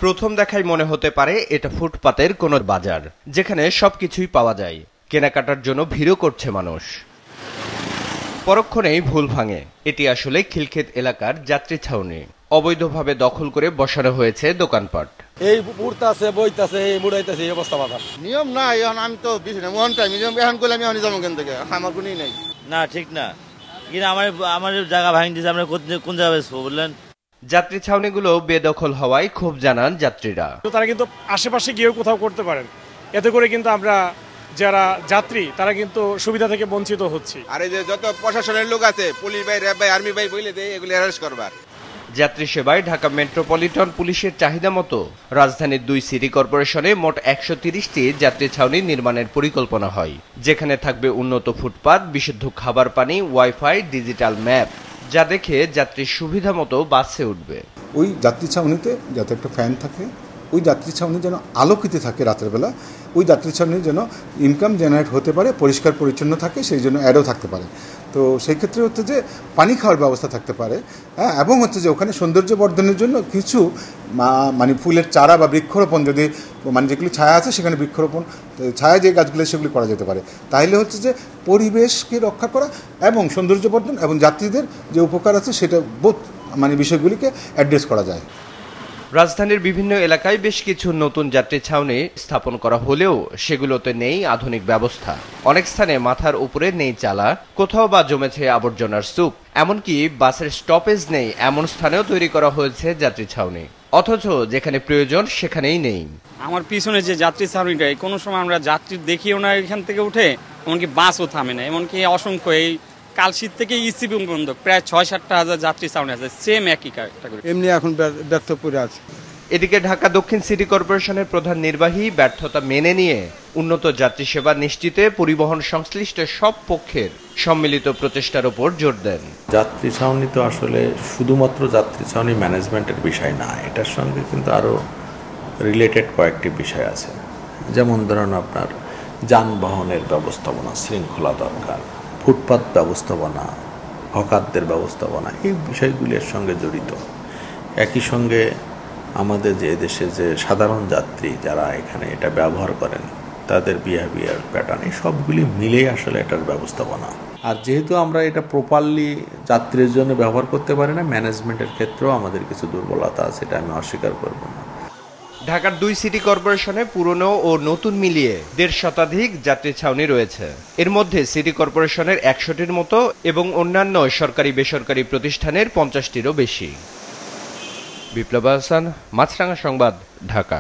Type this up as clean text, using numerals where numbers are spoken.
প্রথম দেখায় মনে হতে পারে এটা ফুটপাতের কোনো বাজার, যেখানে সবকিছুই পাওয়া যায়। কেনাকাটার জন্য ভিড়ও করছে মানুষ। পরক্ষণেই ভুল ভাঙে, এটি আসলে খিলক্ষেত এলাকার যাত্রী ছাউনি। অবৈধভাবে দখল করে বসানো হয়েছে দোকানপাট। এই উড়তাছে বইতাছে এই মুড়াইতাছে এই অবস্থা বাধা। নিয়ম না, এখন আমি তো মন টাইম এখন করলে আমি অনেক জমা কেন থেকে আমার কোনই নাই। না ঠিক না, কিন্তু আমার জায়গা ভাঙি দিয়েছে, আমরা কোন জায়গায় বেসবো বললেন? যাত্রী ছাউনিগুলো বেদখল হওয়ায় ক্ষোভ জানান যাত্রীরা। তারা কিন্তু আশেপাশে গিয়েও কোথাও করতে পারেন, এতে করে কিন্তু আমরা যারা যাত্রী তারা কিন্তু সুবিধা থেকে বঞ্চিত হচ্ছি। আর এই যে যত প্রশাসনের লোক আছে, পুলিশ ভাই, র্যাব ভাই, আর্মি ভাই বলে দেয় এগুলো অ্যারেস্ট করবার। যাত্রী সেবায় ঢাকা মেট্রোপলিটন পুলিশের চাহিদা মতো রাজধানীর 2 সিটি কর্পোরেশনে মোট 130টি যাত্রী ছাউনি নির্মাণের পরিকল্পনা হয়, যেখানে থাকবে উন্নত ফুটপাত, বিশুদ্ধ খাবার পানি, ওয়াইফাই, ডিজিটাল ম্যাপ, যা দেখে যাত্রীর সুবিধা মতো বাসে উঠবে। ওই যাত্রী ছাউনিতে যাতে একটা ফ্যান থাকে, ওই যাত্রী ছাউনি যেন আলোকিত থাকে রাতের বেলা, ওই যাত্রী ছাউনি যেন ইনকাম জেনারেট হতে পারে, পরিষ্কার পরিচ্ছন্ন থাকে, সেই জন্য অ্যাডও থাকতে পারে। তো সেই ক্ষেত্রে হচ্ছে যে পানি খাওয়ার ব্যবস্থা থাকতে পারে, হ্যাঁ, এবং হচ্ছে যে ওখানে সৌন্দর্য বর্ধনের জন্য কিছু মানে ফুলের চারা বা বৃক্ষরোপণ, যদি মানে যেগুলি ছায়া আছে সেখানে বৃক্ষরোপণ, ছায়া যে গাছগুলো সেগুলি করা যেতে পারে। তাইলে হচ্ছে যে পরিবেশকে রক্ষা করা এবং সৌন্দর্য বর্ধন এবং যাত্রীদের যে উপকার আছে সেটা বোধ মানে বিষয়গুলিকে অ্যাড্রেস করা যায়। রাজধানীর বিভিন্ন এলাকায় বেশ কিছু নতুন যাত্রী ছাউনি স্থাপন করা হলেও সেগুলোতে নেই আধুনিক ব্যবস্থা। অনেক স্থানে মাথার উপরে নেই চালা, কোথাও বা জমেছে আবর্জনার স্তূপ, এমনকি বাসের স্টপেজ নেই এমন স্থানেও তৈরি করা হয়েছে যাত্রী ছাউনি, অথচ যেখানে প্রয়োজন সেখানেই নেই। আমার পিছনে যে যাত্রী ছাউনিটা, কোনো সময় আমরা যাত্রী দেখিও না এখান থেকে উঠে, এমনকি বাসও থামে না, এমনকি অসংখ্য এই কাল শীত থেকে ইসিবি বন্ধ প্রায় 6-7টা হাজার যাত্রী ছাউনি আছে, সেম একই ক্যাটাগরি। এমনি এখন ব্যর্থ পড়ে আছে। এদিকে ঢাকা দক্ষিণ সিটি কর্পোরেশনের প্রধান নির্বাহী ব্যর্থতা মেনে নিয়ে উন্নত যাত্রী সেবা নিশ্চিতে পরিবহন সংশ্লিষ্ট সব পক্ষের সম্মিলিত প্রচেষ্টার উপর জোর দেন। যাত্রী ছাউনি তো আসলে শুধুমাত্র যাত্রী ছাউনি ম্যানেজমেন্টের বিষয় না, এটার সঙ্গে কিন্তু আরও রিলেটেড কয়েকটি বিষয় আছে। যেমন ধরুন আপনার যানবাহনের ব্যবস্থাপনা শৃঙ্খলা দরকার, ফুটপাত ব্যবস্থাপনা, হকারদের ব্যবস্থাপনা, এই বিষয়গুলির সঙ্গে জড়িত। একই সঙ্গে আমাদের যে দেশে যে সাধারণ যাত্রী যারা এখানে এটা ব্যবহার করেন, তাদের বিহেভিয়ার প্যাটার্ন, এই সবগুলি মিলেই আসলে এটার ব্যবস্থাপনা। আর যেহেতু আমরা এটা প্রপারলি যাত্রীর জন্য ব্যবহার করতে পারি না, ম্যানেজমেন্টের ক্ষেত্রেও আমাদের কিছু দুর্বলতা আছে, এটা আমি অস্বীকার করব না। ঢাকার 2 সিটি কর্পোরেশনে পুরনো ও নতুন মিলিয়ে 1.5 শতাধিক যাত্রী ছাউনি রয়েছে। এর মধ্যে সিটি কর্পোরেশনের 100টির মতো এবং অন্যান্য সরকারি বেসরকারি প্রতিষ্ঠানের 50টিরও বেশি। বিপ্লব হাসান, মাছরাঙা সংবাদ, ঢাকা।